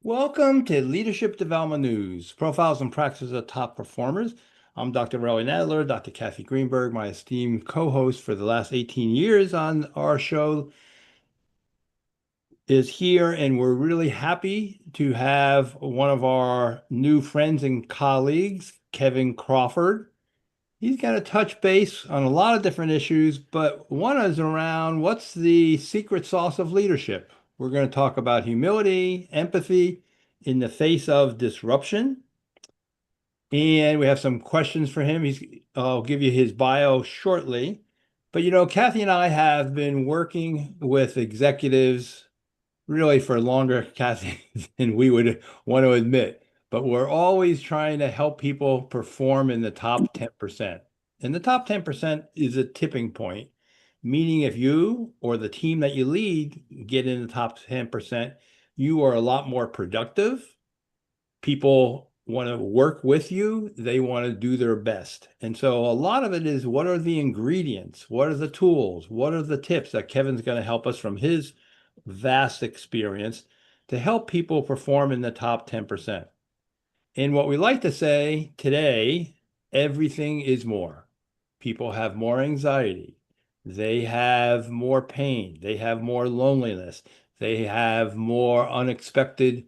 Welcome to Leadership Development News, profiles and practices of top performers. I'm Dr. Relly Nadler, Dr. Kathy Greenberg, my esteemed co-host for the last 18 years on our show is here, and we're really happy to have one of our new friends and colleagues, Kevin Crawford. He's going to touch base on a lot of different issues, but one is around what's the secret sauce of leadership. We're going to talk about humility, empathy in the face of disruption. And we have some questions for him. I'll give you his bio shortly. But Kathy and I have been working with executives really for longer, Kathy, than we would want to admit. But we're always trying to help people perform in the top 10%. And the top 10% is a tipping point, meaning if you or the team that you lead get in the top 10%, you are a lot more productive. People want to work with you, they want to do their best. And so a lot of it is, what are the ingredients? What are the tools? What are the tips that Kevin's going to help us from his vast experience to help people perform in the top 10%? And what we like to say today, everything is more. People have more anxiety. They have more pain. They have more loneliness. They have more unexpected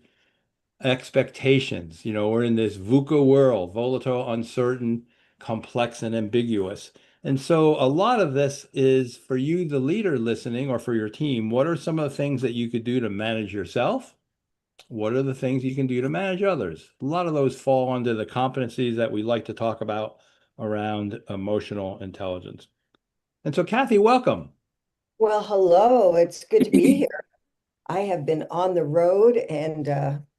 expectations. We're in this VUCA world, volatile, uncertain, complex, and ambiguous. And so a lot of this is for you, the leader listening, or for your team. What are some of the things that you could do to manage yourself? What are the things you can do to manage others? A lot of those fall under the competencies that we like to talk about around emotional intelligence. And so, Kathy, welcome. Well, hello. It's good to be here. I have been on the road and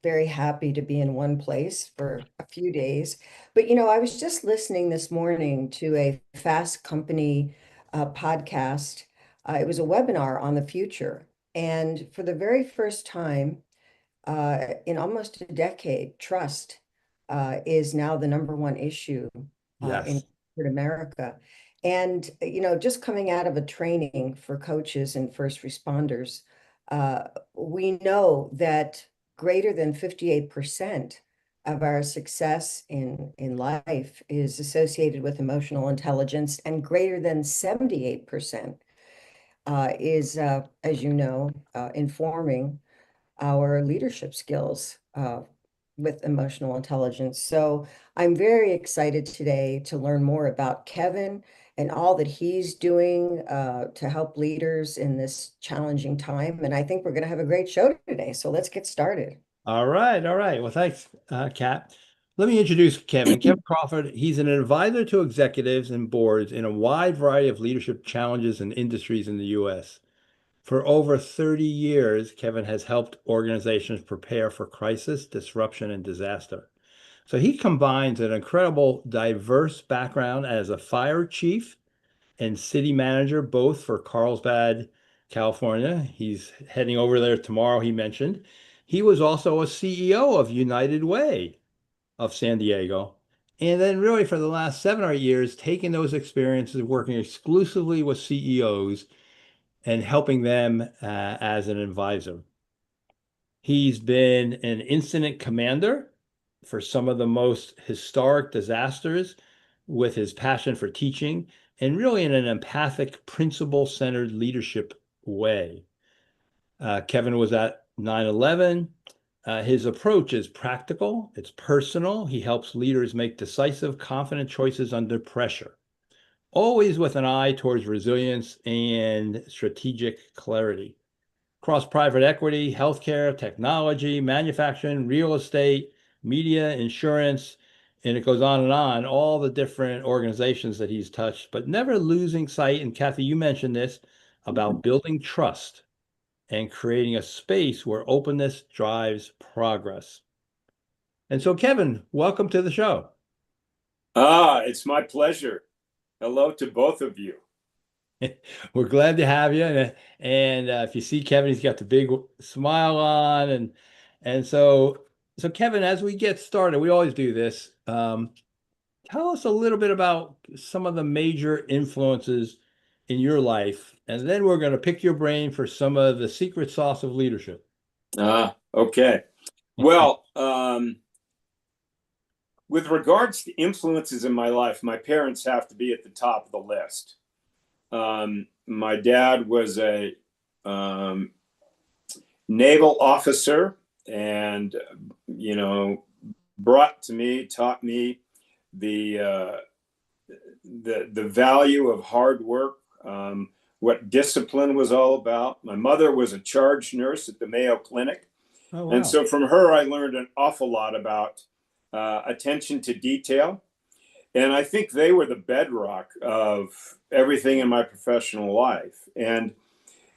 very happy to be in one place for a few days. But I was just listening this morning to a Fast Company podcast. It was a webinar on the future. And for the very first time in almost a decade, trust is now the number one issue in Yes. corporate America. And, just coming out of a training for coaches and first responders, we know that greater than 58% of our success in life is associated with emotional intelligence, and greater than 78% is, as you know, informing our leadership skills with emotional intelligence. So I'm very excited today to learn more about Kevin and all that he's doing to help leaders in this challenging time. And I think we're going to have a great show today. So let's get started. All right. All right. Well, thanks, Kat. Let me introduce Kevin. Kevin Crawford, he's an advisor to executives and boards in a wide variety of leadership challenges and industries in the U.S. For over 30 years, Kevin has helped organizations prepare for crisis, disruption, and disaster. So he combines an incredible, diverse background as a fire chief and city manager, both for Carlsbad, California. He's heading over there tomorrow, he mentioned. He was also a CEO of United Way of San Diego. And then, really, for the last 7 or 8 years, taking those experiences, working exclusively with CEOs and helping them as an advisor. He's been an incident commander for some of the most historic disasters with his passion for teaching and really in an empathic, principle-centered leadership way. Kevin was at 9/11. His approach is practical, it's personal. He helps leaders make decisive, confident choices under pressure, always with an eye towards resilience and strategic clarity. Across private equity, healthcare, technology, manufacturing, real estate, media, insurance, and it goes on, all the different organizations that he's touched, but never losing sight. And Kathy, you mentioned this about building trust and creating a space where openness drives progress. And so, Kevin, welcome to the show. It's my pleasure. Hello to both of you. We're glad to have you. And if you see Kevin, he's got the big smile on. And so Kevin, as we get started, we always do this. Tell us a little bit about some of the major influences in your life, and then we're going to pick your brain for some of the secret sauce of leadership. Okay. Well, with regards to influences in my life, my parents have to be at the top of the list. My dad was a naval officer, and taught me the value of hard work, what discipline was all about. My mother was a charge nurse at the Mayo Clinic. Oh, And wow. so from her, I learned an awful lot about attention to detail. And I think they were the bedrock of everything in my professional life. And,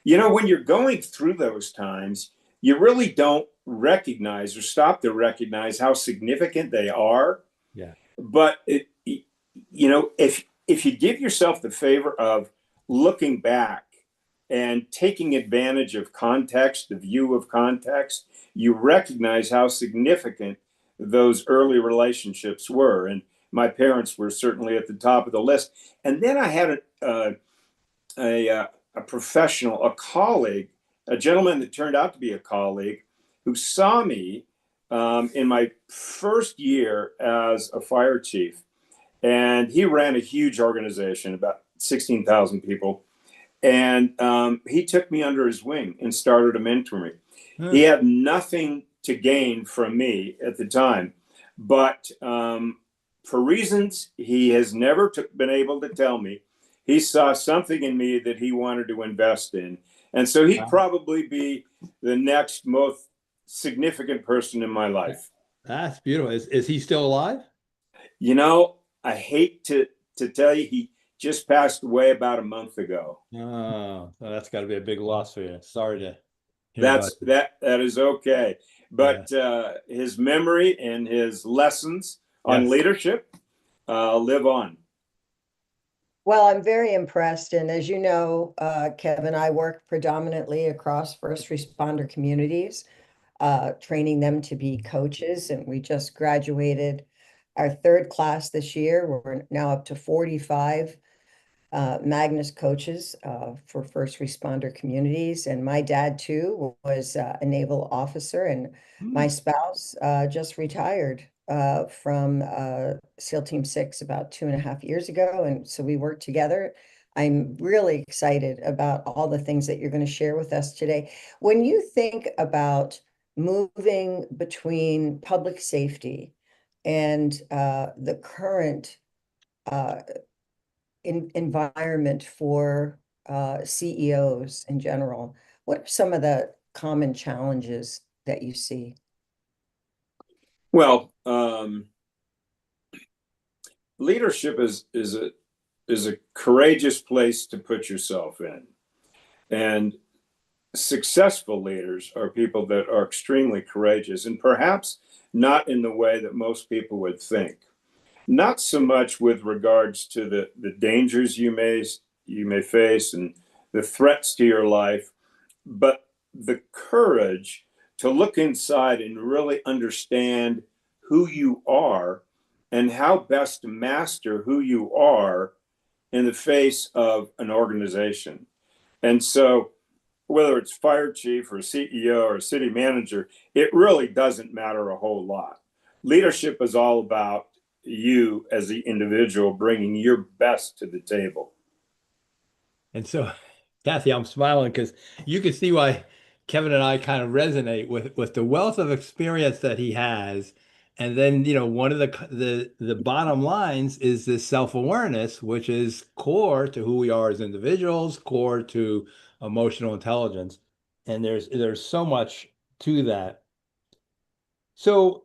when you're going through those times, you really don't recognize or stop to recognize how significant they are. Yeah. But if you give yourself the favor of looking back and taking advantage of context, the view of context, you recognize how significant those early relationships were. And my parents were certainly at the top of the list. And then I had a professional, a colleague, a gentleman that turned out to be a colleague, who saw me in my first year as a fire chief. And he ran a huge organization, about 16,000 people. And he took me under his wing and started to mentor me. He had nothing to gain from me at the time, but for reasons he has never been able to tell me, he saw something in me that he wanted to invest in. And so he'd probably be the next most significant person in my life. That's beautiful. Is he still alive? I hate to tell you, he just passed away about a month ago. Oh, that's got to be a big loss for you. Sorry to hear about That is okay. But his memory and his lessons on leadership live on. Well, I'm very impressed. And as you know, Kevin, I work predominantly across first responder communities, training them to be coaches. And we just graduated our third class this year. We're now up to 45 Magnus coaches for first responder communities. And my dad, too, was a naval officer. And my spouse just retired from SEAL Team 6 about 2.5 years ago. And so we worked together. I'm really excited about all the things that you're going to share with us today. When you think about moving between public safety and the current environment for CEOs in general, what are some of the common challenges that you see? Well, leadership is a courageous place to put yourself in. And successful leaders are people that are extremely courageous, and perhaps not in the way that most people would think. Not so much with regards to the dangers you may face and the threats to your life, but the courage to look inside and really understand who you are and how best to master who you are in the face of an organization. And so whether it's fire chief or CEO or city manager, it really doesn't matter a whole lot. Leadership is all about you as the individual bringing your best to the table. And so, Kathy, I'm smiling because you can see why Kevin and I kind of resonate with the wealth of experience that he has. And then, one of the bottom lines is this self-awareness, which is core to who we are as individuals, core to emotional intelligence. And there's so much to that. So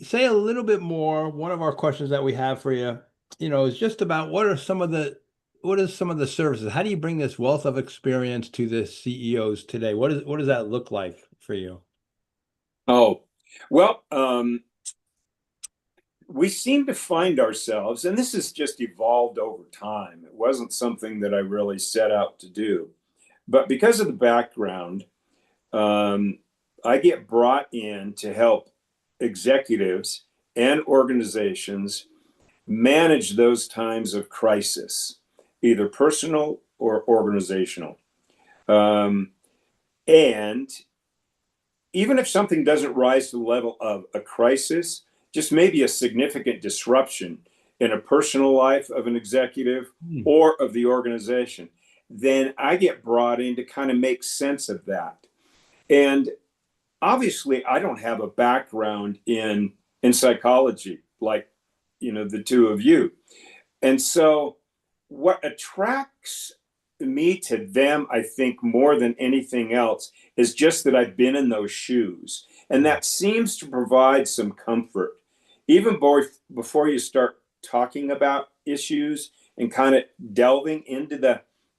say a little bit more. One of our questions that we have for you, is just about what are some of the services? How do you bring this wealth of experience to the CEOs today? What does that look like for you? Oh, well, we seem to find ourselves, and this has just evolved over time. It wasn't something that I really set out to do, but because of the background, I get brought in to help executives and organizations manage those times of crisis, either personal or organizational. And even if something doesn't rise to the level of a crisis, just maybe a significant disruption in a personal life of an executive or of the organization, then I get brought in to kind of make sense of that. And obviously, I don't have a background in psychology like, the two of you. And so what attracts me to them, I think, more than anything else, is just that I've been in those shoes. And that seems to provide some comfort. Even before you start talking about issues and kind of delving into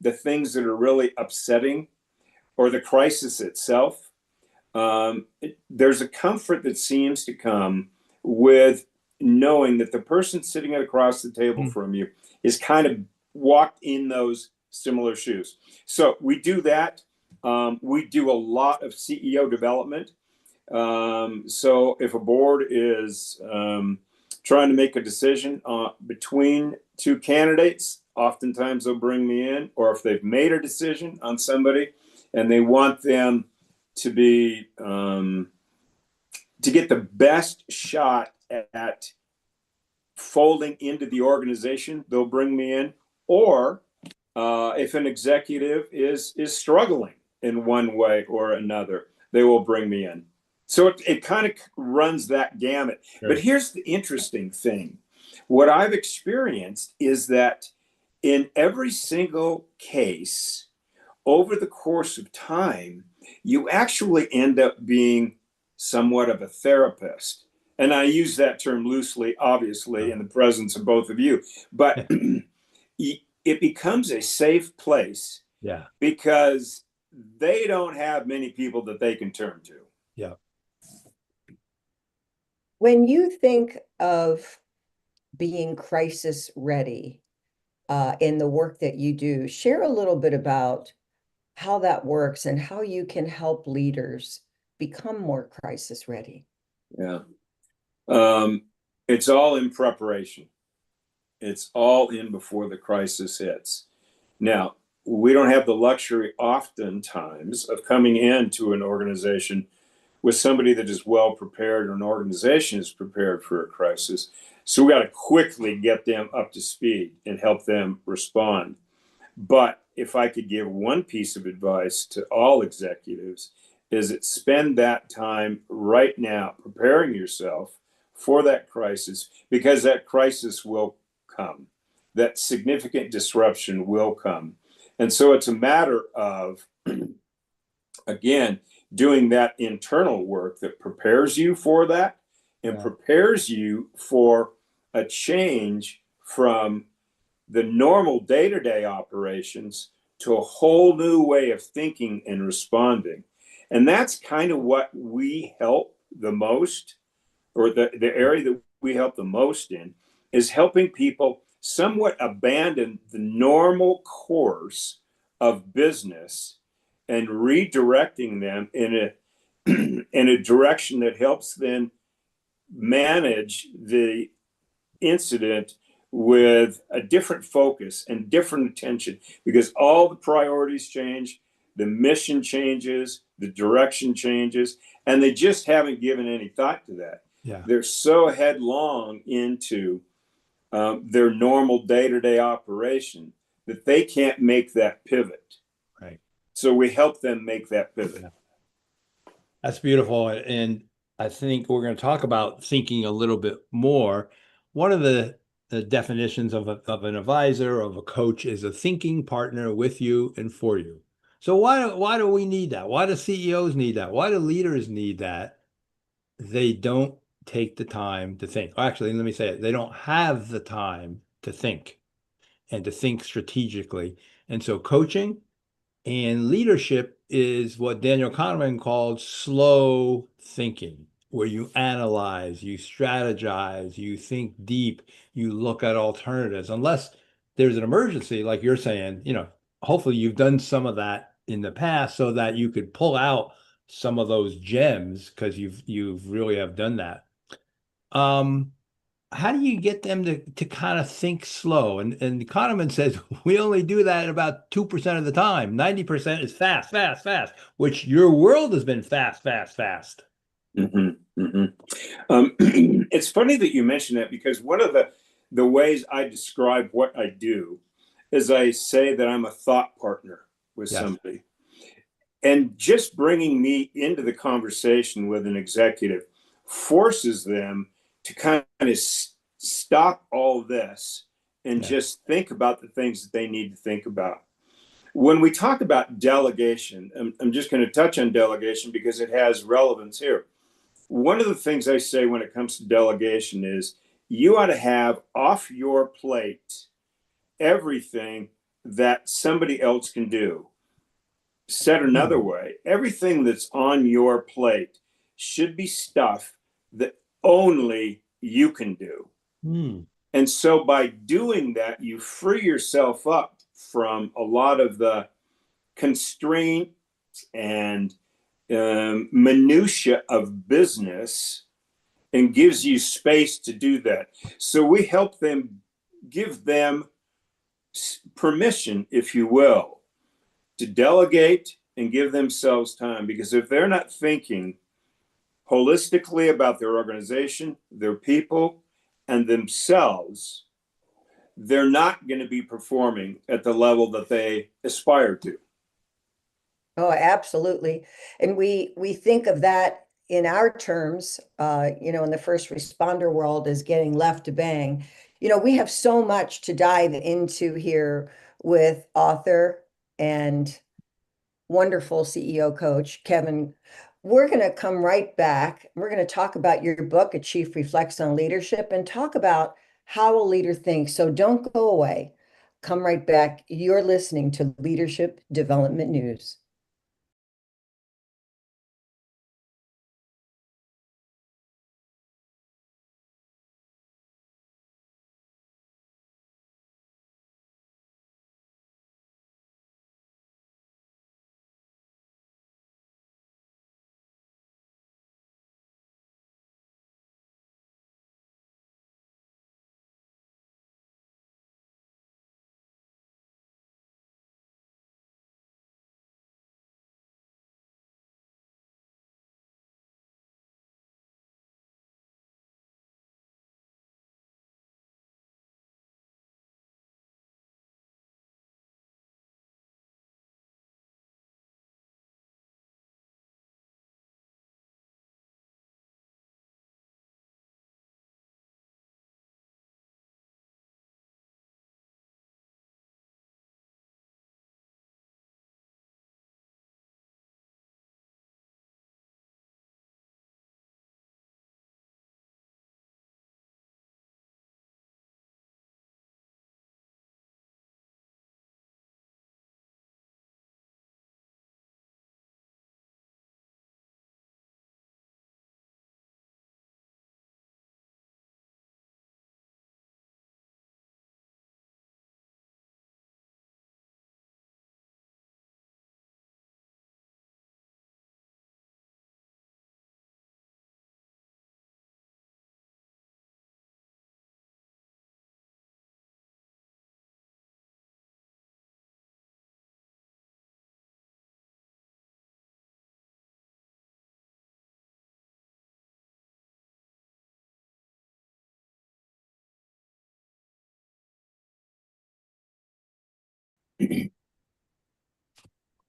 the things that are really upsetting or the crisis itself, there's a comfort that seems to come with knowing that the person sitting across the table from you is kind of walked in those similar shoes. So we do that. We do a lot of CEO development. So if a board is trying to make a decision between two candidates, oftentimes they'll bring me in, or if they've made a decision on somebody and they want them to be to get the best shot at folding into the organization, they'll bring me in. Or if an executive is struggling in one way or another, they will bring me in. So it kind of runs that gamut. Sure. But here's the interesting thing. What I've experienced is that in every single case, over the course of time, you actually end up being somewhat of a therapist. And I use that term loosely, obviously, in the presence of both of you. But it becomes a safe place, because they don't have many people that they can turn to. Yeah. When you think of being crisis ready in the work that you do, share a little bit about how that works and how you can help leaders become more crisis ready. Yeah. It's all in preparation. It's all in before the crisis hits. Now, we don't have the luxury oftentimes of coming into an organization with somebody that is well prepared, or an organization is prepared for a crisis. So we got to quickly get them up to speed and help them respond. But if I could give one piece of advice to all executives, is that spend that time right now preparing yourself for that crisis, because that crisis will come. That significant disruption will come. And so it's a matter of, again, doing that internal work that prepares you for that, and prepares you for a change from the normal day-to-day operations to a whole new way of thinking and responding. And that's kind of what we help the most, or the area that we help the most in, is helping people somewhat abandon the normal course of business and redirecting them in a direction that helps them manage the incident with a different focus and different attention, because all the priorities change, the mission changes, the direction changes, and they just haven't given any thought to that. Yeah. They're so headlong into their normal day-to-day operation that they can't make that pivot. Right. So we help them make that pivot. Yeah. That's beautiful. And I think we're going to talk about thinking a little bit more. One of the definitions of an advisor, of a coach, is a thinking partner with you and for you. So why do we need that? Why do CEOs need that? Why do leaders need that? They don't take the time to think. Actually, let me say it. They don't have the time to think, and to think strategically. And so coaching and leadership is what Daniel Kahneman called slow thinking, where you analyze, you strategize, you think deep, you look at alternatives. Unless there's an emergency, like you're saying, hopefully you've done some of that in the past so that you could pull out some of those gems, because you've really have done that. how do you get them to kind of think slow? And Kahneman says we only do that about 2% of the time. 90% is fast, fast, fast, which your world has been fast, fast, fast. It's funny that you mention that, because one of the ways I describe what I do is I say that I'm a thought partner with Yes. somebody. And just bringing me into the conversation with an executive forces them to kind of stop all this and just think about the things that they need to think about. When we talk about delegation, I'm just going to touch on delegation because it has relevance here. One of the things I say when it comes to delegation is you ought to have off your plate everything that somebody else can do. Said another way, everything that's on your plate should be stuff that only you can do. And so by doing that, you free yourself up from a lot of the constraints and minutia of business, and gives you space to do that. So we help them, give them permission, if you will, to delegate and give themselves time. Because if they're not thinking holistically about their organization, their people, and themselves, they're not going to be performing at the level that they aspire to. Oh, absolutely. And we think of that in our terms, in the first responder world as getting left to bang. We have so much to dive into here with author and wonderful CEO coach, Kevin. We're going to come right back. We're going to talk about your book, A Chief Reflects on Leadership, and talk about how a leader thinks. So don't go away. Come right back. You're listening to Leadership Development News.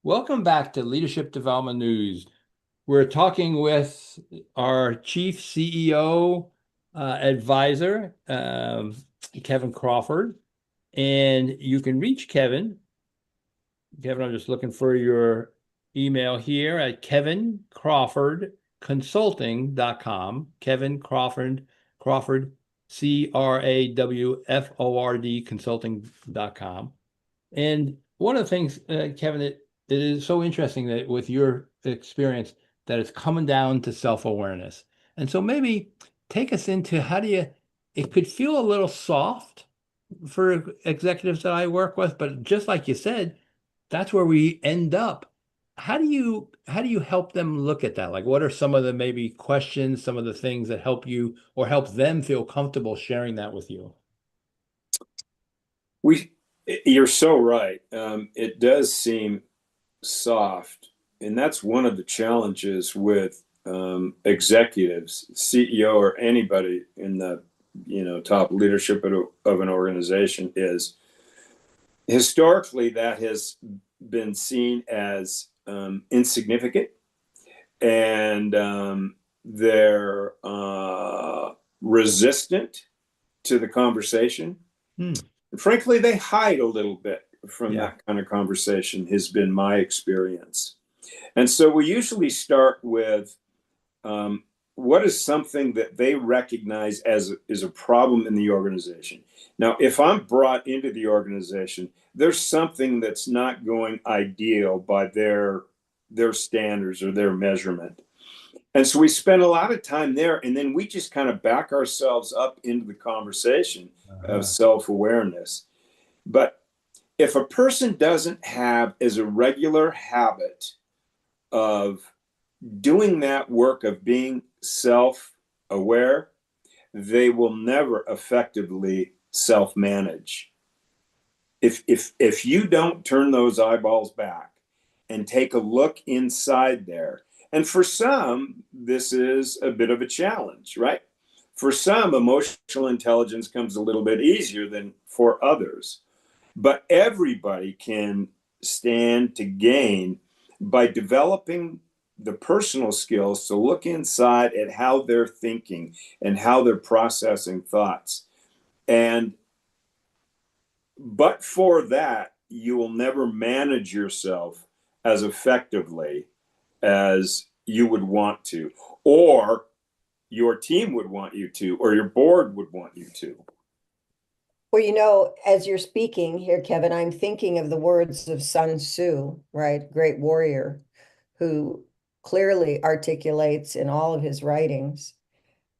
Welcome back to Leadership Development News. We're talking with our Chief CEO advisor, Kevin Crawford. And you can reach Kevin. Kevin, I'm just looking for your email here at kevincrawfordconsulting.com. Kevin Crawford, CRAWFORD consulting.com. And one of the things, Kevin, it is so interesting that with your experience, that it's coming down to self-awareness. And so maybe take us into it could feel a little soft for executives that I work with, but just like you said, that's where we end up. how do you help them look at that? Like, what are some of the maybe questions, some of the things that help you or help them feel comfortable sharing that with you? We, you're so right. It does seem soft, and that's one of the challenges with executives, CEO, or anybody in the top leadership of an organization is historically that has been seen as insignificant, and they're resistant to the conversation. Hmm. Frankly, they hide a little bit from Yeah. that kind of conversation, has been my experience. And so we usually start with what is something that they recognize as is a problem in the organization. Now, if I'm brought into the organization, there's something that's not going ideal by their standards or their measurement. And so we spend a lot of time there, and then we just kind of back ourselves up into the conversation of self-awareness. But if a person doesn't have as a regular habit of doing that work of being self-aware, they will never effectively self-manage. If you don't turn those eyeballs back and take a look inside there, and for some, this is a bit of a challenge, right? For some, emotional intelligence comes a little bit easier than for others. But everybody can stand to gain by developing the personal skills to look inside at how they're thinking and how they're processing thoughts. And but for that, you will never manage yourself as effectively as you would want to, or your team would want you to, or your board would want you to. Well, as you're speaking here, Kevin, I'm thinking of the words of Sun Tzu, right? Great warrior who clearly articulates in all of his writings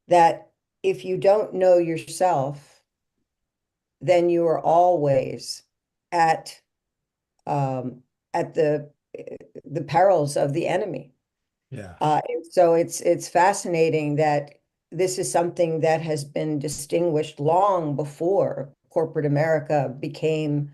that if you don't know yourself, then you are always at at the perils of the enemy. Yeah. So it's fascinating that this is something that has been distinguished long before corporate America became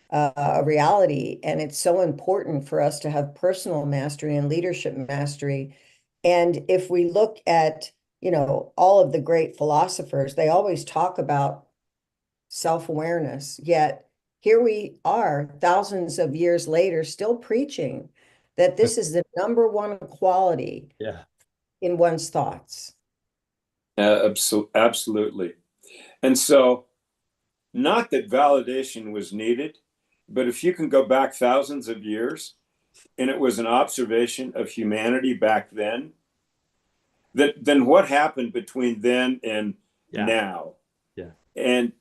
a reality. And it's so important for us to have personal mastery and leadership mastery. And if we look at, all of the great philosophers, they always talk about self-awareness, yet here we are thousands of years later still preaching that this is the number one quality Yeah. in one's thoughts. Absolutely. And so, not that validation was needed, but if you can go back thousands of years and it was an observation of humanity back then, then what happened between then and now? Yeah. And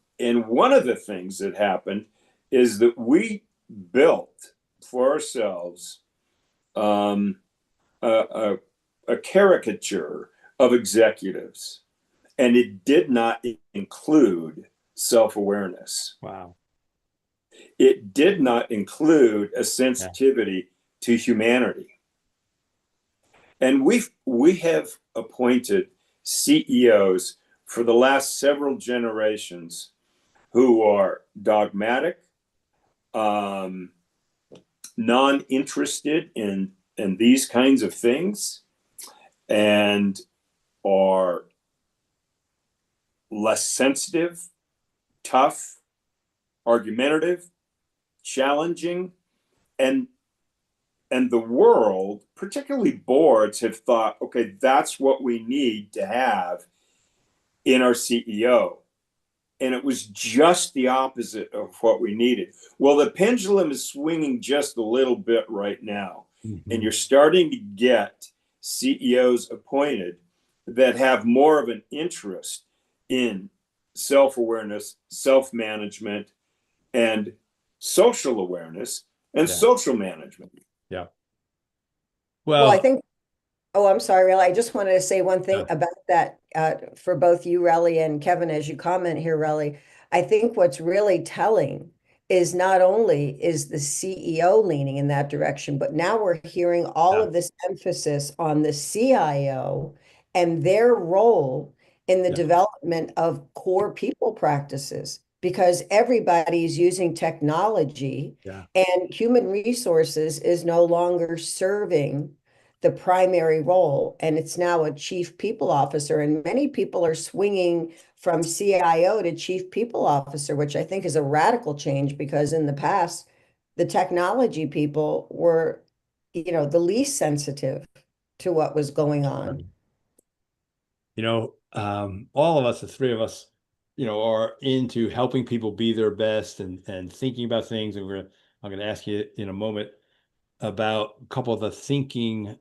one of the things that happened is that we built for ourselves a caricature of executives, and it did not include self-awareness. Wow. It did not include a sensitivity to humanity. And we have appointed CEOs for the last several generations who are dogmatic, non-interested in these kinds of things, and are less sensitive, tough, argumentative, challenging, and the world, particularly boards, have thought, okay, that's what we need to have in our CEO. And it was just the opposite of what we needed. Well, the pendulum is swinging just a little bit right now. Mm-hmm. And you're starting to get CEOs appointed that have more of an interest in self-awareness, self-management, and social awareness and social management. Yeah. Well, I think, I'm sorry, Relly. I just wanted to say one thing about that for both you, Relly, and Kevin, as you comment here, Relly. I think what's really telling is not only is the CEO leaning in that direction, but now we're hearing all Yeah. of this emphasis on the CIO and their role in the Yeah. development of core people practices, because everybody's using technology Yeah. and human resources is no longer serving the primary role, and it's now a chief people officer. And many people are swinging from CIO to chief people officer, which I think is a radical change, because in the past, the technology people were, the least sensitive to what was going on. All of us, the three of us, are into helping people be their best and thinking about things. And I'm going to ask you in a moment about a couple of the thinking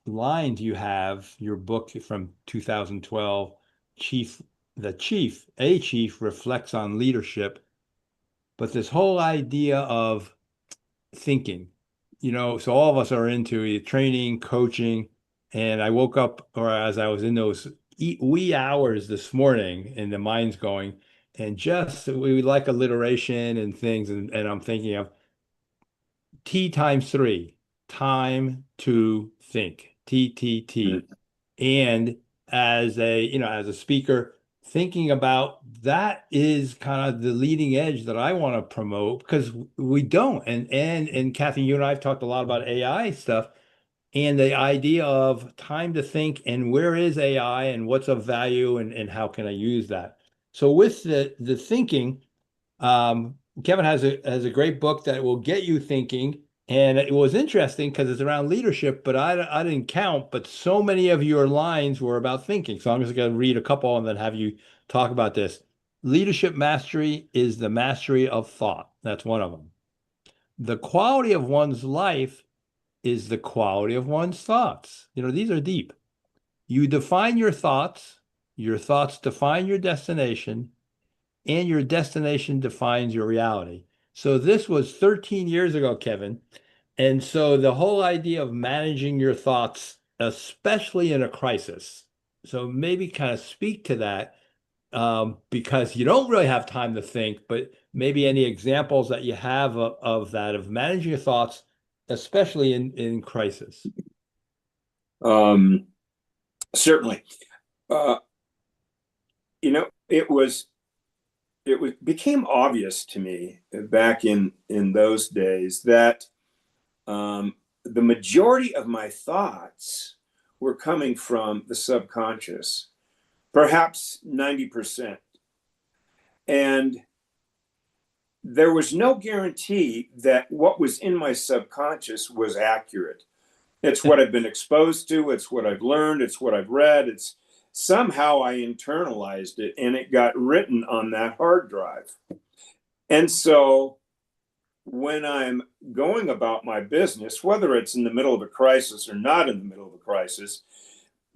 lines you have. Your book from 2012, a chief reflects on leadership, but this whole idea of thinking, so all of us are into either training, coaching, and I woke up, or as I was in those wee hours this morning, and the mind's going, and just we like alliteration and things, and I'm thinking of T times three, time to think, TTT. And as a speaker, thinking about that is kind of the leading edge that I want to promote, because we don't. And Kathy, you and I have talked a lot about AI stuff and the idea of time to think and where is AI and what's of value and how can I use that. So with the thinking, Kevin has a great book that will get you thinking, and it was interesting because it's around leadership, but I didn't count, but so many of your lines were about thinking. So I'm just going to read a couple and then have you talk about this. Leadership mastery is the mastery of thought. That's one of them. The quality of one's life is the quality of one's thoughts. These are deep. You define your thoughts define your destination, and your destination defines your reality. So this was 13 years ago, Kevin. And so the whole idea of managing your thoughts, especially in a crisis. So maybe kind of speak to that, because you don't really have time to think, but maybe any examples that you have of that, of managing your thoughts, especially in crisis. Certainly. Uh, it became obvious to me back in those days that the majority of my thoughts were coming from the subconscious, perhaps 90%. And there was no guarantee that what was in my subconscious was accurate. It's what I've been exposed to. It's what I've learned. It's what I've read. It's somehow I internalized it and it got written on that hard drive. And so when I'm going about my business, whether it's in the middle of a crisis or not in the middle of a crisis,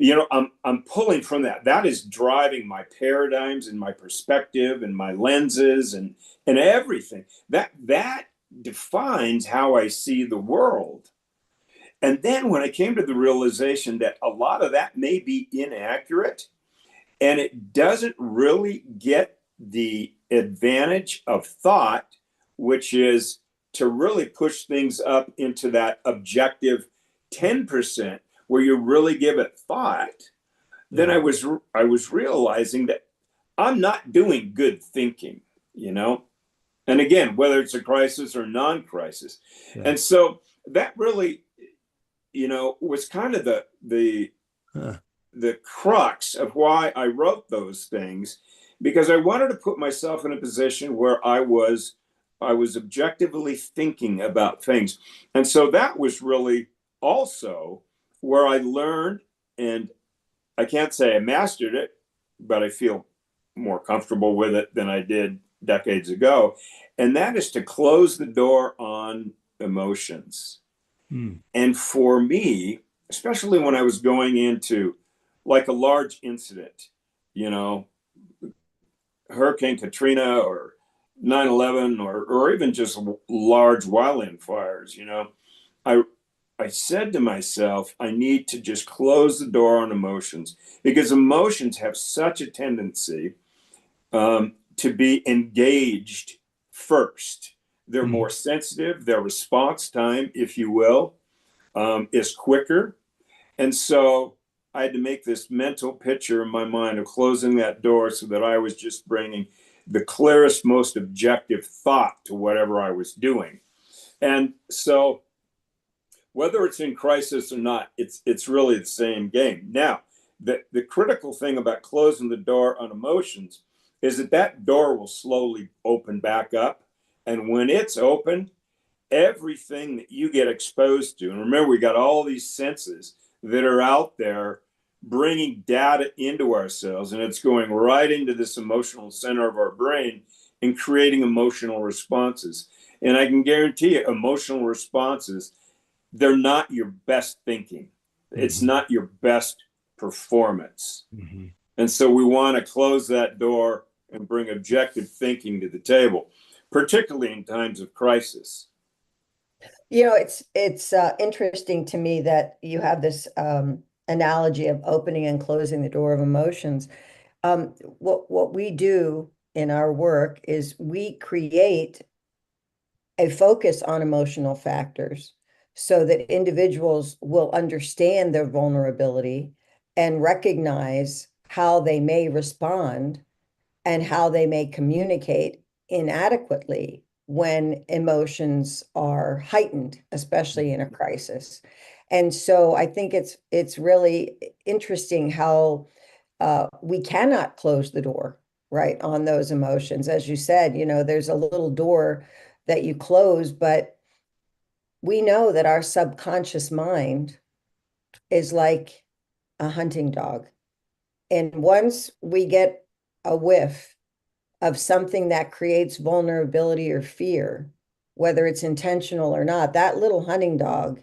I'm pulling from that. That is driving my paradigms and my perspective and my lenses and everything. That defines how I see the world. And then when I came to the realization that a lot of that may be inaccurate and it doesn't really get the advantage of thought, which is to really push things up into that objective 10% where you really give it thought, then I was realizing that I'm not doing good thinking, And again, whether it's a crisis or non-crisis. Yeah. And so that really, was kind of the crux of why I wrote those things, because I wanted to put myself in a position where I was objectively thinking about things. And so that was really also where I learned, and I can't say I mastered it, but I feel more comfortable with it than I did decades ago. And that is to close the door on emotions. And for me, especially when I was going into like a large incident, Hurricane Katrina or 9/11 or even just large wildland fires, I said to myself, I need to just close the door on emotions, because emotions have such a tendency to be engaged first. They're more sensitive. Their response time, if you will, is quicker. And so I had to make this mental picture in my mind of closing that door so that I was just bringing the clearest, most objective thought to whatever I was doing. And so whether it's in crisis or not, it's really the same game. Now, the critical thing about closing the door on emotions is that that door will slowly open back up. And when it's open, everything that you get exposed to, and remember, we got all these senses that are out there bringing data into ourselves, and it's going right into this emotional center of our brain and creating emotional responses. And I can guarantee you, emotional responses, they're not your best thinking. It's not your best performance. And so we want to close that door and bring objective thinking to the table, particularly in times of crisis. You know, it's interesting to me that you have this analogy of opening and closing the door of emotions. What we do in our work is we create a focus on emotional factors so that individuals will understand their vulnerability and recognize how they may respond and how they may communicate inadequately when emotions are heightened, especially in a crisis. And so I think it's really interesting how we cannot close the door, right, on those emotions. As you said, you know, there's a little door that you close, but we know that our subconscious mind is like a hunting dog. And once we get a whiff of something that creates vulnerability or fear, whether it's intentional or not, that little hunting dog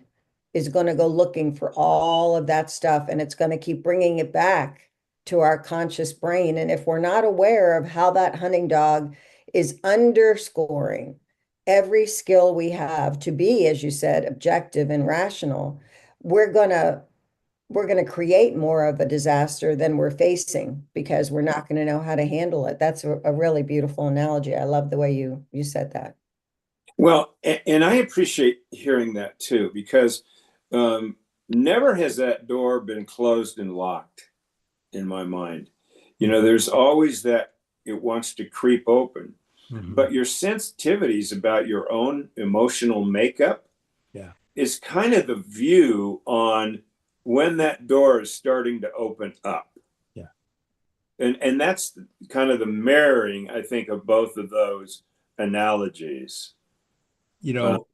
is going to go looking for all of that stuff, and it's going to keep bringing it back to our conscious brain. And if we're not aware of how that hunting dog is underscoring every skill we have to be, as you said, objective and rational, we're going to create more of a disaster than we're facing because we're not going to know how to handle it. That's a really beautiful analogy. I love the way you said that. Well, and I appreciate hearing that too, because never has that door been closed and locked in my mind. You know, there's always that it wants to creep open, but your sensitivities about your own emotional makeup is kind of the view on when that door is starting to open up. And that's kind of the mirroring, I think, of both of those analogies. You know,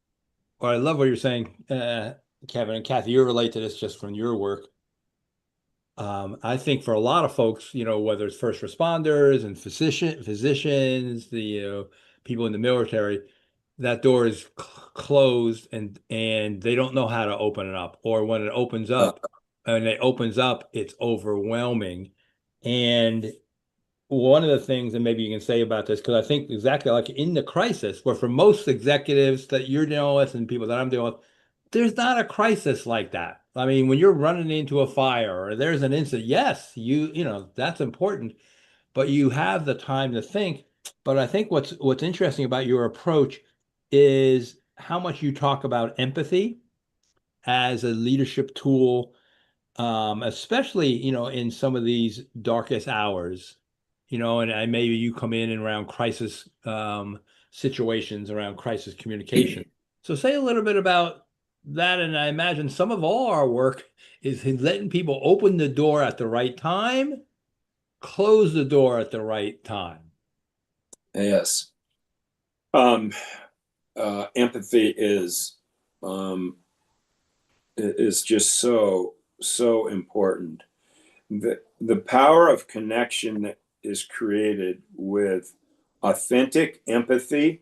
well, I love what you're saying, Kevin and Kathy. You relate to this just from your work. I think for a lot of folks, you know, whether it's first responders and physicians, the people in the military, that door is closed and they don't know how to open it up. Or when it opens up, it's overwhelming. And one of the things, and maybe you can say about this, because I think exactly like in the crisis, where for most executives that you're dealing with and people that I'm dealing with, there's not a crisis like that. I mean, when you're running into a fire or there's an incident, yes, you know, that's important, but you have the time to think. But I think what's interesting about your approach is how much you talk about empathy as a leadership tool, especially, you know, in some of these darkest hours, you know, and maybe you come in and around crisis situations, around crisis communication. So say a little bit about that. And I imagine some of all our work is in letting people open the door at the right time, close the door at the right time. Yes. Empathy is just so important. The power of connection that is created with authentic empathy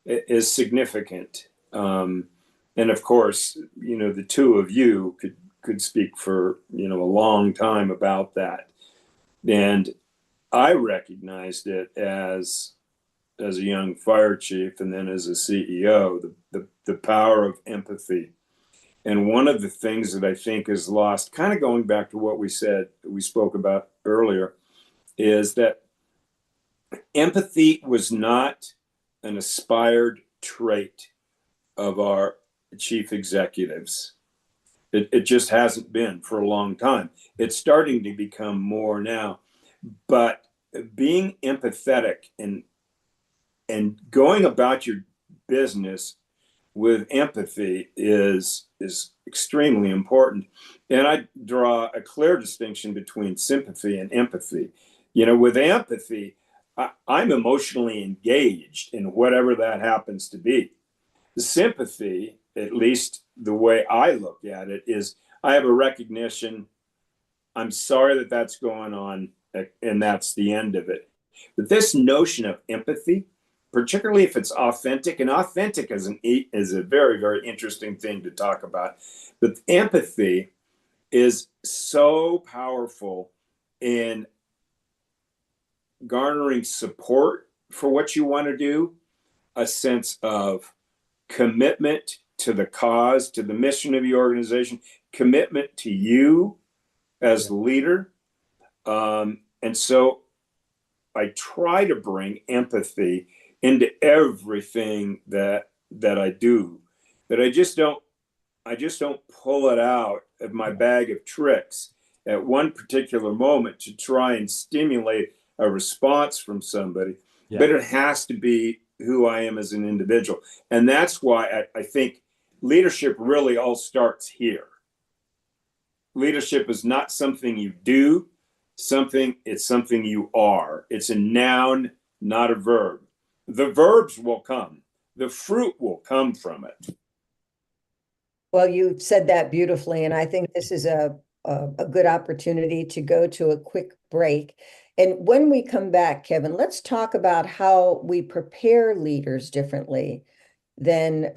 is significant. And of course, you know, the two of you could speak for, you know, a long time about that. And I recognized it as a young fire chief and then as a CEO, the power of empathy. And one of the things that I think is lost, kind of going back to what we spoke about earlier, is that empathy was not an aspired trait of our chief executives. It just hasn't been for a long time. It's starting to become more now, but being empathetic and going about your business with empathy is extremely important. And I draw a clear distinction between sympathy and empathy. With empathy, I'm emotionally engaged in whatever that happens to be. The sympathy, at least the way I look at it, is I have a recognition. I'm sorry that that's going on, and that's the end of it. But this notion of empathy, particularly if it's authentic, and authentic is a very, very interesting thing to talk about. But empathy is so powerful in garnering support for what you want to do, a sense of commitment to the cause, to the mission of the organization, commitment to you as the leader. And so I try to bring empathy into everything that I do. That I just don't pull it out of my bag of tricks at one particular moment to try and stimulate a response from somebody. Yeah. But it has to be who I am as an individual. And that's why I think leadership really all starts here. Leadership is not something you do, it's something you are. It's a noun, not a verb. The verbs will come. The fruit will come from it. Well, you said that beautifully, and I think this is a good opportunity to go to a quick break. And when we come back, Kevin, let's talk about how we prepare leaders differently than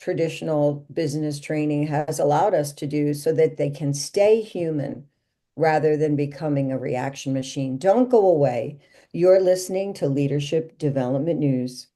traditional business training has allowed us to do so that they can stay human rather than becoming a reaction machine. Don't go away. You're listening to Leadership Development News.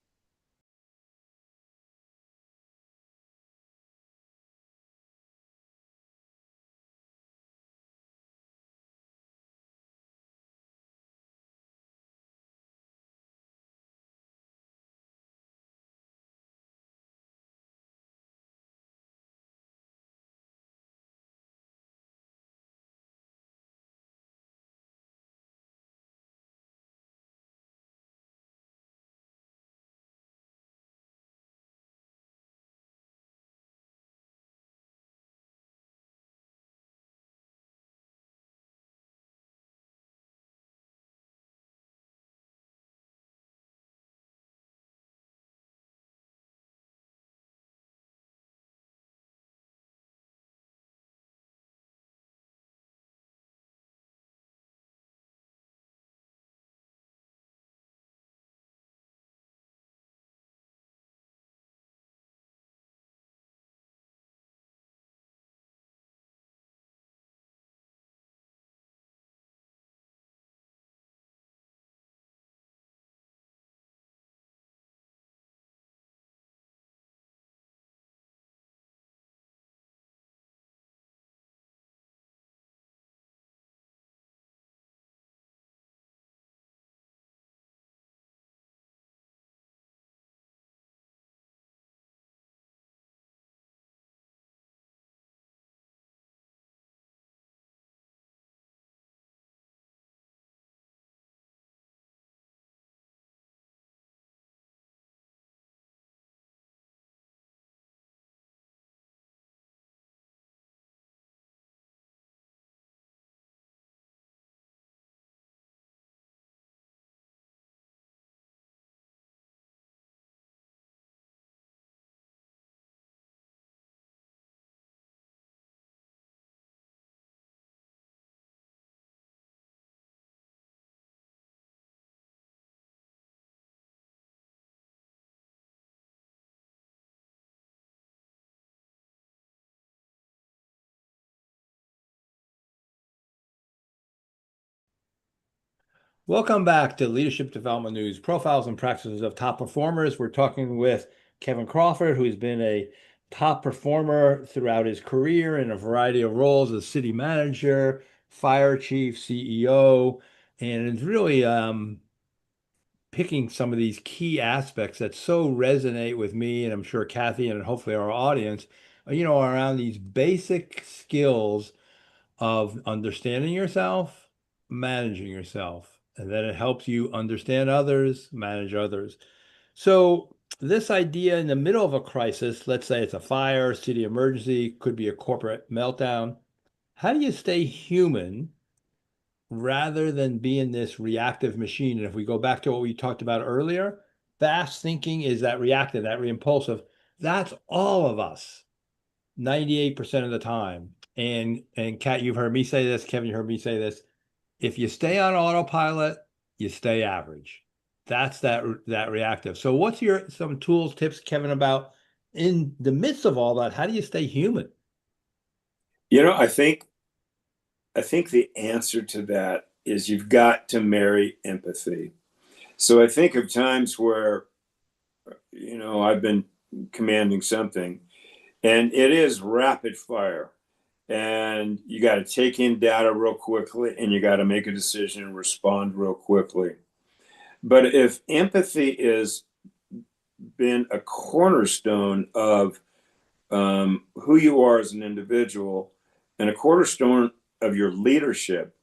Welcome back to Leadership Development News, Profiles and Practices of Top Performers. We're talking with Kevin Crawford, who's been a top performer throughout his career in a variety of roles as city manager, fire chief, CEO, and is really picking some of these key aspects that so resonate with me, and I'm sure Kathy and hopefully our audience, around these basic skills of understanding yourself, managing yourself, and then it helps you understand others, manage others. So this idea in the middle of a crisis, let's say it's a fire, city emergency, could be a corporate meltdown. How do you stay human rather than being this reactive machine? And if we go back to what we talked about earlier, fast thinking is that reactive, that impulsive. That's all of us, 98% of the time. And Kat, you've heard me say this, Kevin, you heard me say this. If you stay on autopilot, you stay average. That's that reactive. So what's some tools, tips, Kevin, about in the midst of all that, how do you stay human? I think the answer to that is you've got to marry empathy. So I think of times where, I've been commanding something and it is rapid fire and you got to take in data real quickly and you got to make a decision and respond real quickly. But if empathy has been a cornerstone of who you are as an individual and a cornerstone of your leadership,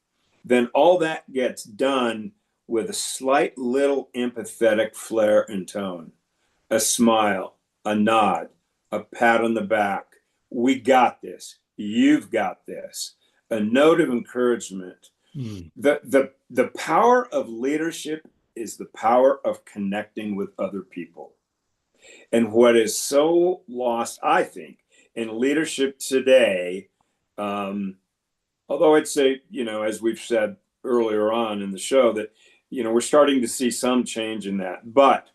then all that gets done with a slight little empathetic flair and tone, a smile, a nod, a pat on the back. We got this. You've got this. A note of encouragement. The power of leadership is the power of connecting with other people. And what is so lost, I think, in leadership today, although I'd say, as we've said earlier on in the show, that, we're starting to see some change in that. But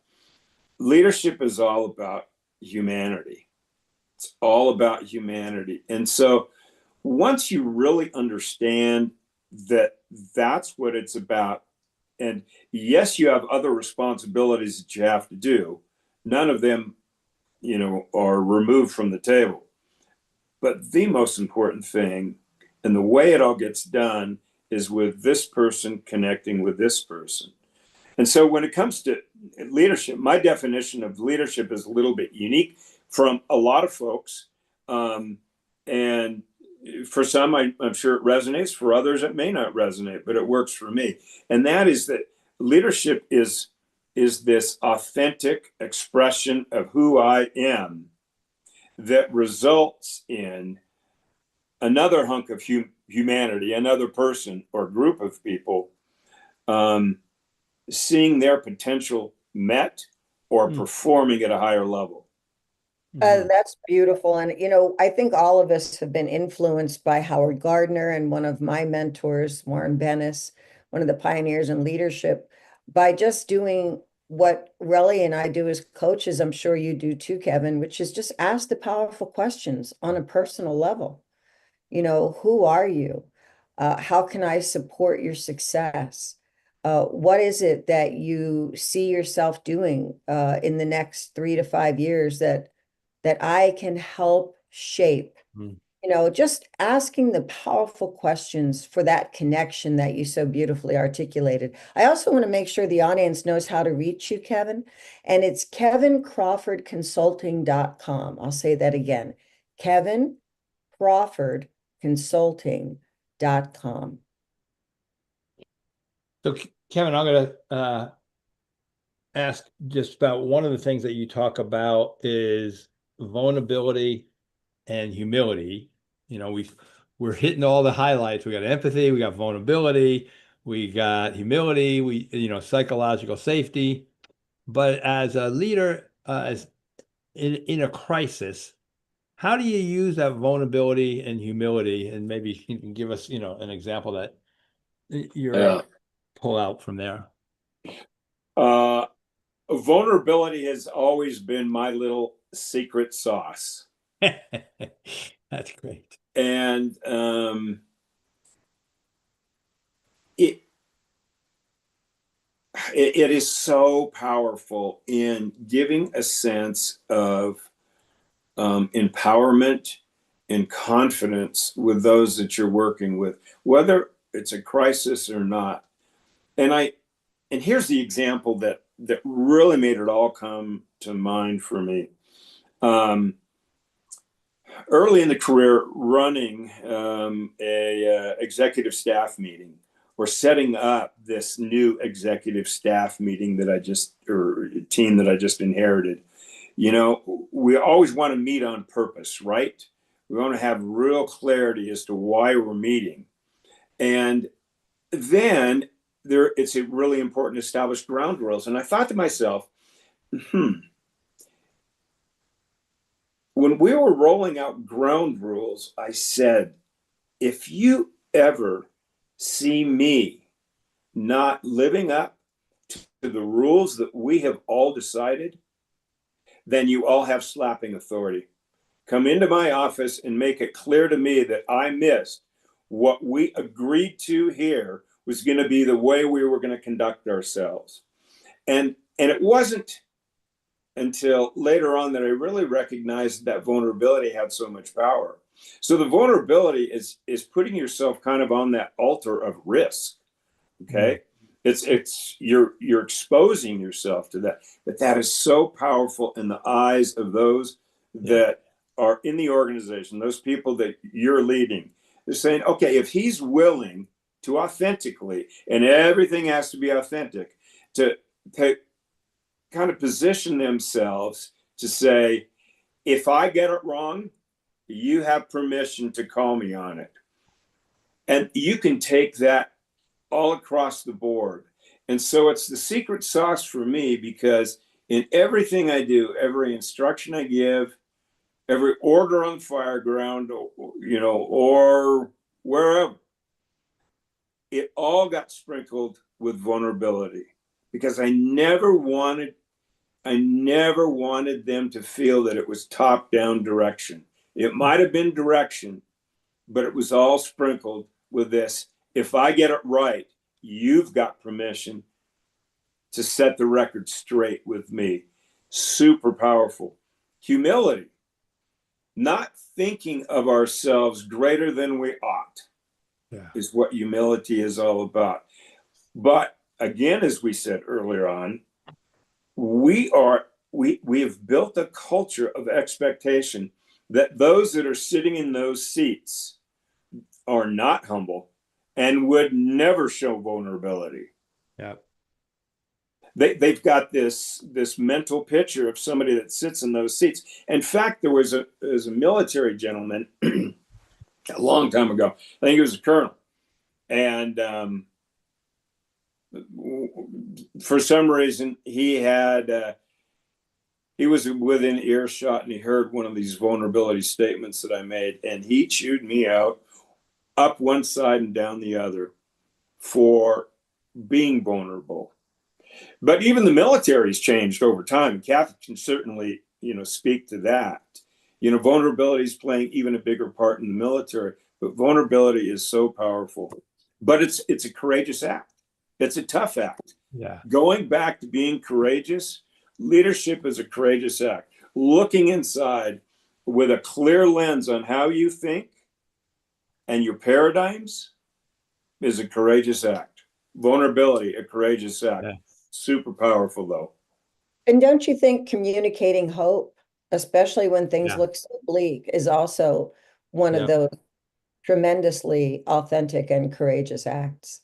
leadership is all about humanity. It's all about humanity. And so once you really understand that that's what it's about, and yes, you have other responsibilities that you have to do. None of them, are removed from the table. But the most important thing, and the way it all gets done, is with this person connecting with this person. And so when it comes to leadership, my definition of leadership is a little bit unique from a lot of folks. And for some, I'm sure it resonates. For others, it may not resonate, but it works for me. And that is that leadership is this authentic expression of who I am that results in another hunk of humanity, another person or group of people, seeing their potential met or performing at a higher level. That's beautiful. And, I think all of us have been influenced by Howard Gardner and one of my mentors, Warren Bennis, one of the pioneers in leadership, by just doing what Relly and I do as coaches. I'm sure you do too, Kevin, which is just ask the powerful questions on a personal level. Who are you? How can I support your success? What is it that you see yourself doing in the next 3 to 5 years that I can help shape? Just asking the powerful questions for that connection that you so beautifully articulated. I also want to make sure the audience knows how to reach you, Kevin, and it's kevincrawfordconsulting.com. I'll say that again, kevincrawfordconsulting.com. So Kevin, I'm going to ask just about one of the things that you talk about is vulnerability and humility. We're hitting all the highlights. We got empathy, we got vulnerability, we got humility, psychological safety. But as a leader, as in a crisis, how do you use that vulnerability and humility? And maybe you can give us, an example that you're pull out from there. Vulnerability has always been my little secret sauce. That's great. And it is so powerful in giving a sense of empowerment and confidence with those that you're working with, whether it's a crisis or not. And and here's the example that really made it all come to mind for me. Early in the career, running a executive staff meeting, or setting up this new executive staff meeting or team that I just inherited. You know, we always want to meet on purpose, right? We want to have real clarity as to why we're meeting. And then it's really important to establish ground rules. And I thought to myself, when we were rolling out ground rules, I said, if you ever see me not living up to the rules that we have all decided, then you all have slapping authority. Come into my office and make it clear to me that I missed what we agreed to here was going to be the way we were going to conduct ourselves. And it wasn't until later on that I really recognized that vulnerability had so much power. So the vulnerability is putting yourself kind of on that altar of risk. Okay. You're exposing yourself to that, but that is so powerful in the eyes of those that are in the organization, those people that you're leading. They're saying, okay, if he's willing to authentically, and everything has to be authentic, to kind of position themselves to say, if I get it wrong, you have permission to call me on it. And you can take that all across the board. And so it's the secret sauce for me, because in everything I do, every instruction I give, every order on the fire ground, you know, or wherever, it all got sprinkled with vulnerability, because I never wanted them to feel that it was top-down direction. It might have been direction, but it was all sprinkled with this. If I get it right, you've got permission to set the record straight with me. Super powerful. Humility, not thinking of ourselves greater than we ought, is what humility is all about. But again, as we said earlier on, we have built a culture of expectation that those that are sitting in those seats are not humble and would never show vulnerability. Yeah. They've got this mental picture of somebody that sits in those seats. In fact, there was a military gentleman a long time ago. I think he was a colonel. And for some reason, he was within earshot, and he heard one of these vulnerability statements that I made, and he chewed me out up one side and down the other for being vulnerable. But even the military's changed over time. Kathy can certainly, speak to that. Vulnerability is playing even a bigger part in the military, but vulnerability is so powerful. But it's a courageous act. It's a tough act. Yeah. Going back to being courageous, leadership is a courageous act. Looking inside with a clear lens on how you think and your paradigms is a courageous act. Vulnerability, a courageous act. Yeah. Super powerful, though. And don't you think communicating hope, especially when things look so bleak, is also one of those tremendously authentic and courageous acts?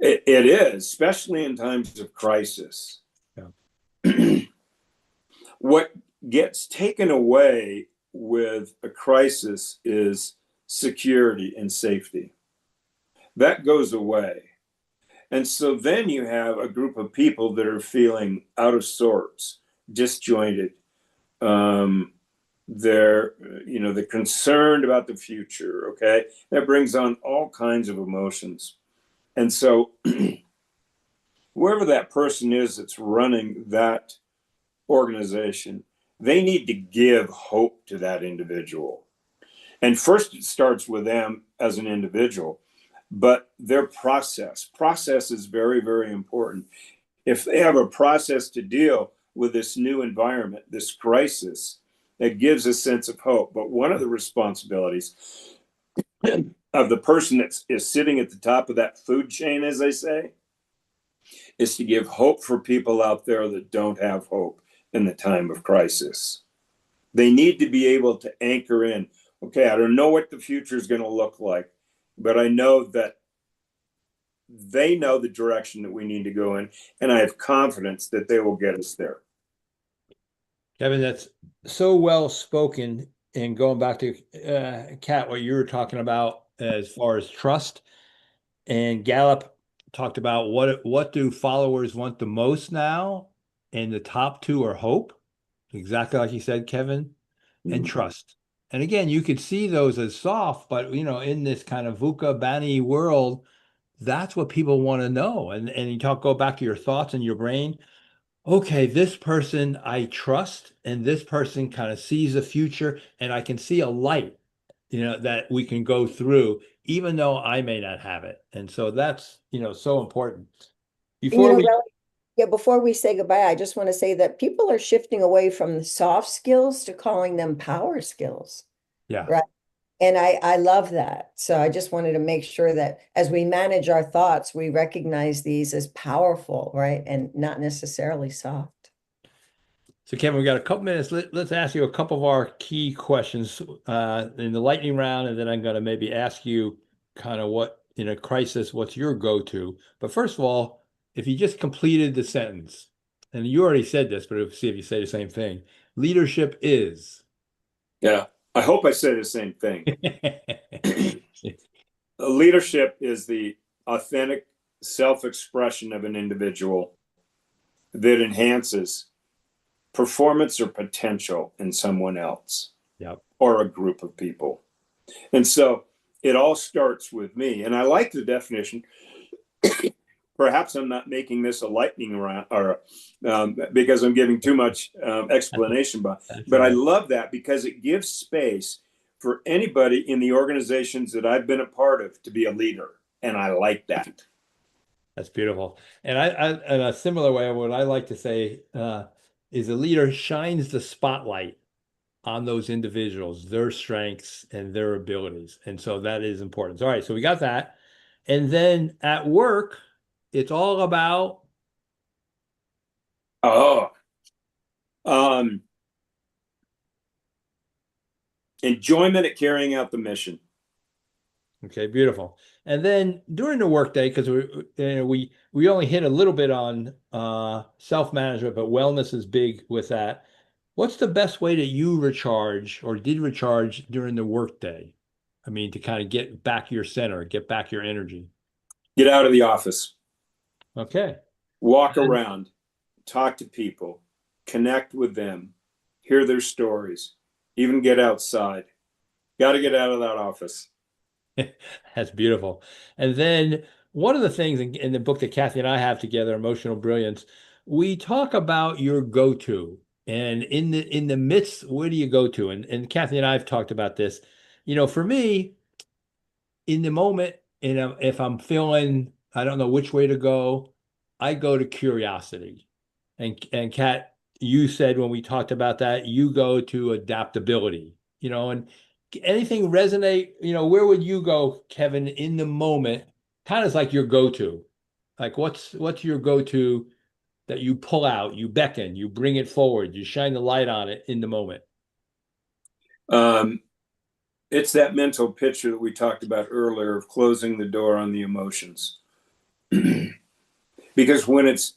It is, especially in times of crisis. Yeah. What gets taken away with a crisis is security and safety. That goes away. And so then you have a group of people that are feeling out of sorts, disjointed. They're concerned about the future, okay? That brings on all kinds of emotions. And so whoever that person is that's running that organization, they need to give hope to that individual. And first it starts with them as an individual, but their process is very, very important. If they have a process to deal with this new environment, this crisis, that gives a sense of hope. But one of the responsibilities of the person that is sitting at the top of that food chain, as they say, is to give hope for people out there that don't have hope in the time of crisis. They need to be able to anchor in. Okay, I don't know what the future is going to look like, but I know that they know the direction that we need to go in, and I have confidence that they will get us there. Kevin, that's so well spoken. And going back to Kat, what you were talking about as far as trust, and Gallup talked about what do followers want the most now, and the top two are hope, exactly like you said, Kevin, and trust. And again, you could see those as soft, but in this kind of VUCA Bani world, that's what people want to know. And you go back to your thoughts and your brain. Okay, this person I trust, and this person kind of sees the future, and I can see a light, that we can go through, even though I may not have it. And so that's, so important. And Before we, Relly, yeah, before we say goodbye, I just want to say that people are shifting away from the soft skills to calling them power skills. yeah, Right. And I love that. So I just wanted to make sure that as we manage our thoughts, we recognize these as powerful, right? And not necessarily soft. So Kevin, we got a couple minutes. Let's ask you a couple of our key questions in the lightning round, and then I'm going to maybe ask you kind of what, in a crisis, what's your go-to? But first of all, if you just completed the sentence, and you already said this, but see if you say the same thing. Leadership is. Yeah, I hope I say the same thing. Leadership is the authentic self-expression of an individual that enhances performance or potential in someone else, yep, or a group of people. And so it all starts with me. And I like the definition. Perhaps I'm not making this a lightning round, or because I'm giving too much explanation, but I love that because it gives space for anybody in the organizations that I've been a part of to be a leader. And I like that. That's beautiful. And I in a similar way, what I like to say is a leader shines the spotlight on those individuals, their strengths and their abilities. And so that is important. All right, so we got that. And then at work, it's all about enjoyment at carrying out the mission. okay, beautiful. And then during the workday, because we only hit a little bit on self-management, but wellness is big with that. What's the best way that you recharge or did recharge during the workday? I mean, to kind of get back your center, get back your energy. Get out of the office. Okay. Walk around, talk to people, connect with them, hear their stories, even get outside. Got to get out of that office. That's beautiful. And then one of the things in the book that Kathy and I have together, Emotional Brilliance, we talk about your go-to. And in the midst, where do you go to? And Kathy and I have talked about this. For me, in the moment, if I'm feeling, I don't know which way to go, I go to curiosity. And Kat, you said when we talked about that, you go to adaptability, and anything resonate, where would you go, Kevin, in the moment? Kind of like your go-to. Like what's your go-to that you pull out, you beckon, you bring it forward, you shine the light on it in the moment? It's that mental picture that we talked about earlier of closing the door on the emotions. Because when it's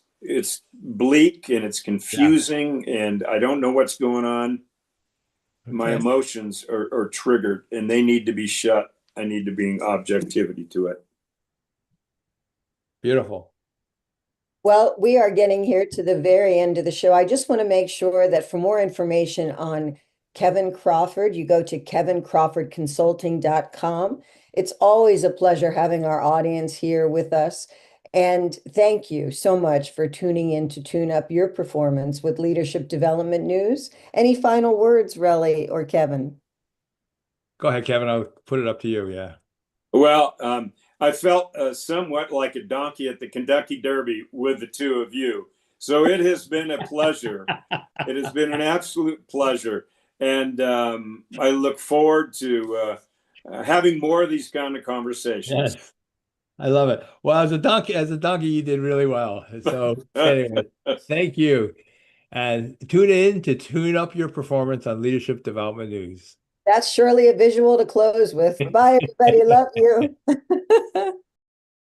bleak and it's confusing, yeah, and I don't know what's going on, okay, my emotions are triggered and they need to be shut. I need to bring objectivity to it. Beautiful. Well, we are getting here to the very end of the show. I just want to make sure that for more information on Kevin Crawford, you go to kevincrawfordconsulting.com. It's always a pleasure having our audience here with us. And thank you so much for tuning in to tune up your performance with leadership development news. Any final words, Relly or Kevin? Go ahead, Kevin. I'll put it up to you. Yeah. Well, I felt somewhat like a donkey at the Kentucky Derby with the two of you. So it has been a pleasure. It has been an absolute pleasure. And I look forward to having more of these kind of conversations. Yes. I love it. Well, as a donkey, you did really well. So anyway, thank you. And tune in to tune up your performance on Leadership Development News. That's surely a visual to close with. Bye, everybody. Love you.